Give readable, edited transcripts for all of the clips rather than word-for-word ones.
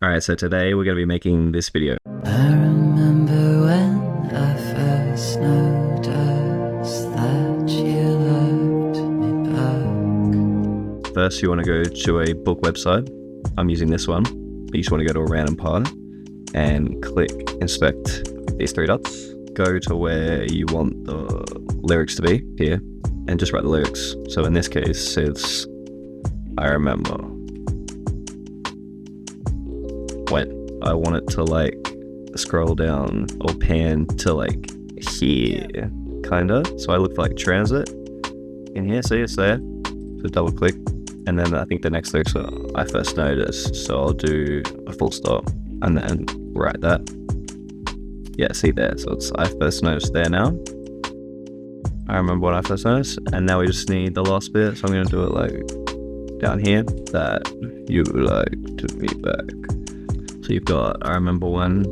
Alright, so today we're going to be making this video. I remember when I first noticed that you loved me back. First, you want to go to a book website. I'm using this one. You just want to go to a random part and click inspect these three dots. Go to where you want the lyrics to be, here, and just write the lyrics. So in this case, it's I remember when I want it to like scroll down or pan to like here, kinda. So I look for like transit in here, see it's there. So double click, and then I think the next lyrics are I first noticed. So I'll do a full stop and then write that. Yeah, see there. So it's I first noticed there now. I remember when I first noticed, and now we just need the last bit. So I'm gonna do it like down here, that you like to be back. So you've got I remember when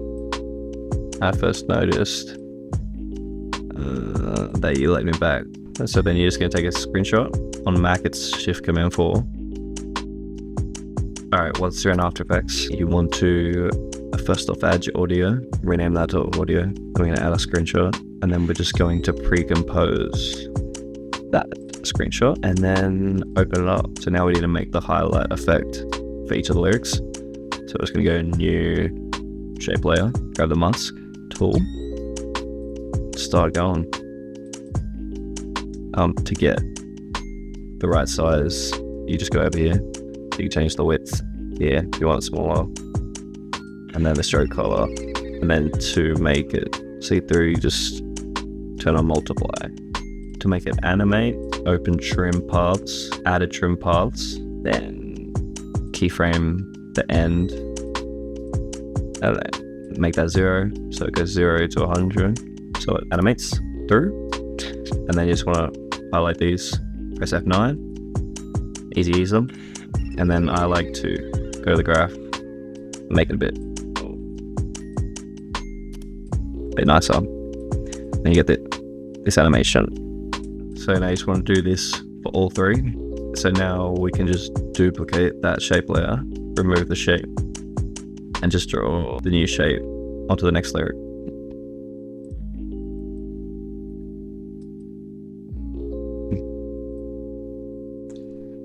I first noticed that you let me back. So then you're just going to take a screenshot. On Mac it's Shift Command 4. Alright, once you're in After Effects, you want to first off add your audio, rename that to audio. I'm going to add a screenshot, and then we're just going to pre-compose that screenshot and then open it up. So now we need to make the highlight effect for each of the lyrics. So we're just going to go new shape layer, grab the mask tool, start going. To get the right size, you just go over here. You can change the width here if you want it smaller, and then the stroke color. And then to make it see-through, you just turn on multiply. To make it animate, open trim paths, added trim paths, then keyframe the end, and then make that 0, so it goes 0 to 100, so it animates through. And then you just want to highlight these, press F9, ease them, and then I like to go to the graph, make it a bit nicer. Then you get this animation. So now you just want to do this for all three. So now we can just duplicate that shape layer, remove the shape, and just draw the new shape onto the next lyric.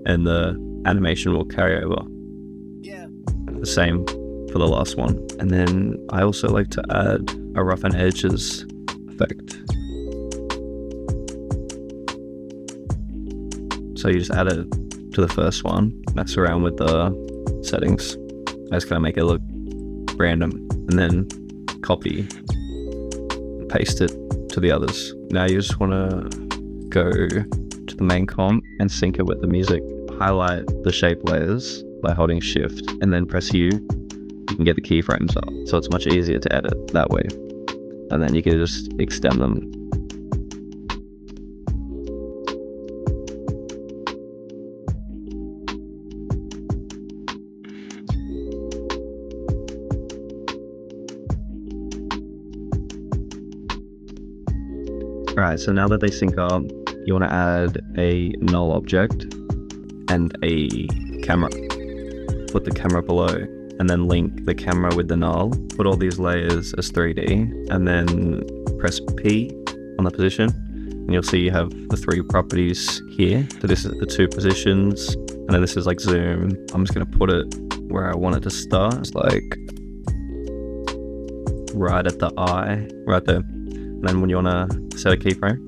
And the animation will carry over. Yeah. The same for the last one. And then I also like to add a roughen edges effect. So you just add it to the first one, mess around with the settings. I just kind of make it look random, and then copy and paste it to the others. Now you just want to go to the main comp and sync it with the music. Highlight the shape layers by holding Shift and then press U. You can get the keyframes up, so it's much easier to edit that way. And then you can just extend them. Alright, so now that they sync up, you want to add a null object and a camera. Put the camera below, and then link the camera with the null. Put all these layers as 3D, and then press P on the position, and you'll see you have the three properties here. So this is the two positions, and then this is like zoom. I'm just going to put it where I want it to start. It's like right at the eye, right there. And then when you want to set a keyframe,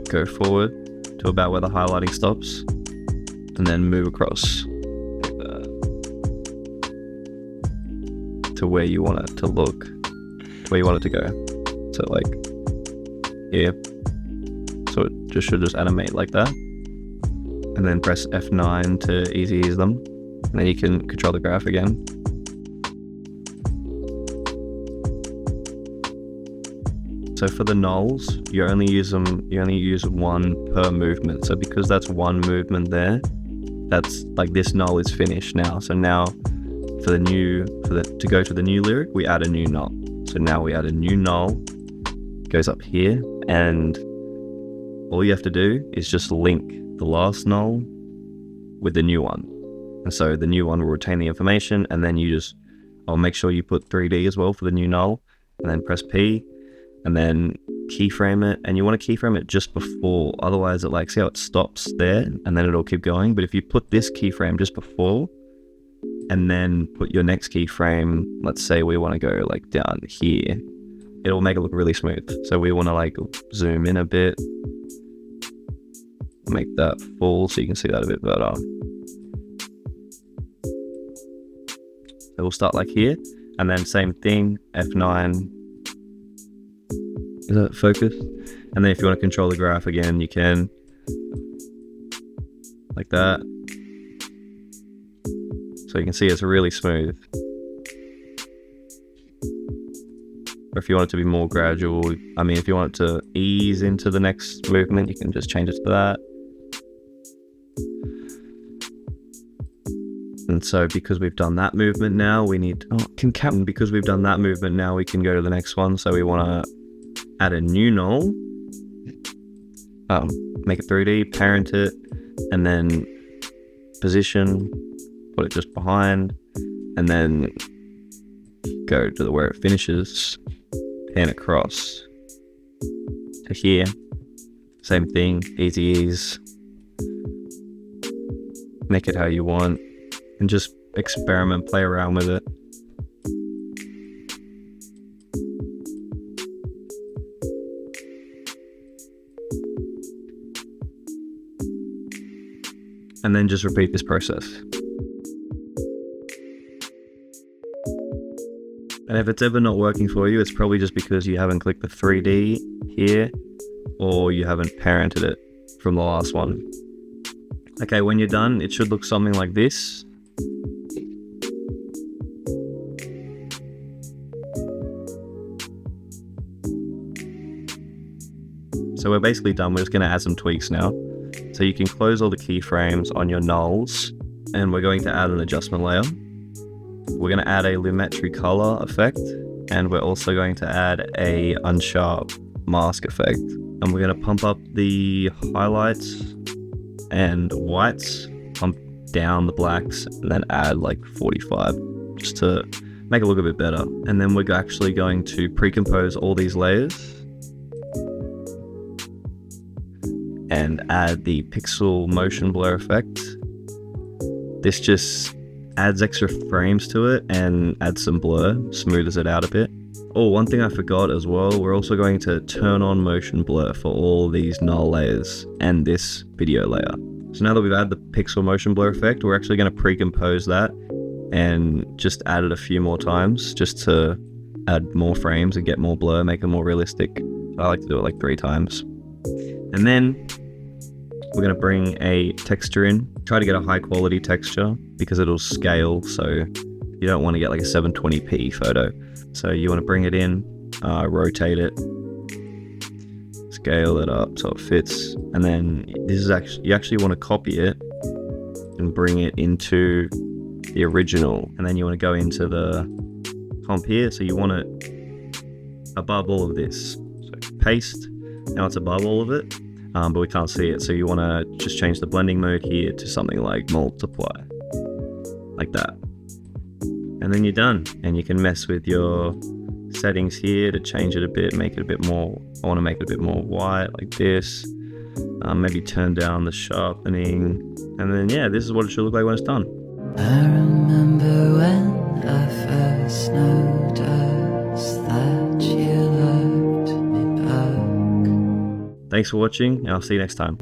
go forward to about where the highlighting stops, and then move across to where you want it to look, to where you want it to go. So like here, so it should just animate like that, and then press F9 to ease them, and then you can control the graph again. So for the nulls, you only use one per movement. So because that's one movement there, that's like this null is finished now. So now to go to the new lyric, we add a new null. So now we add a new null, goes up here, and all you have to do is just link the last null with the new one. And so the new one will retain the information, and then I'll make sure you put 3D as well for the new null, and then press P, and then keyframe it. And you want to keyframe it just before, otherwise it see how it stops there, and then it'll keep going. But if you put this keyframe just before, and then put your next keyframe, let's say we want to go down here, it'll make it look really smooth. So we want to zoom in a bit, make that full so you can see that a bit better. So we'll start here, and then same thing, F9. Is that focus? And then if you want to control the graph again, you can, like that. So you can see it's really smooth. Or if you want it to be more gradual, if you want it to ease into the next movement, you can just change it to that. And so because we've done that movement now, because we've done that movement now, we can go to the next one. So we want to add a new null, make it 3D, parent it, and then position, put it just behind, and then go to where it finishes, pan across to here. Same thing, easy ease. Make it how you want, and just experiment, play around with it. And then just repeat this process. And if it's ever not working for you, it's probably just because you haven't clicked the 3D here, or you haven't parented it from the last one. Okay, when you're done, it should look something like this. So we're basically done. We're just going to add some tweaks now. So you can close all the keyframes on your nulls, and we're going to add an adjustment layer. We're going to add a Lumetri color effect, and we're also going to add a unsharp mask effect. And we're going to pump up the highlights and whites, pump down the blacks, and then add 45 just to make it look a bit better. And then we're actually going to pre-compose all these layers and add the pixel motion blur effect. This just adds extra frames to it and adds some blur, smooths it out a bit. Oh, one thing I forgot as well, we're also going to turn on motion blur for all these null layers and this video layer. So now that we've added the pixel motion blur effect, we're actually going to pre-compose that and just add it a few more times just to add more frames and get more blur, make it more realistic. I like to do it 3 times. And then we're going to bring a texture in, try to get a high quality texture because it'll scale, so you don't want to get a 720p photo. So you want to bring it in, rotate it, scale it up so it fits, and then you actually want to copy it and bring it into the original, and then you want to go into the comp here, so you want it above all of this. So paste, now it's above all of it. But we can't see it, so you want to just change the blending mode here to something like multiply, like that. And then you're done, and you can mess with your settings here to change it a bit, make it a bit more, I want to make it a bit more white like this, maybe turn down the sharpening, and then yeah, this is what it should look like when it's done. I remember when I first noticed that you loved me back. Thanks for watching, and I'll see you next time.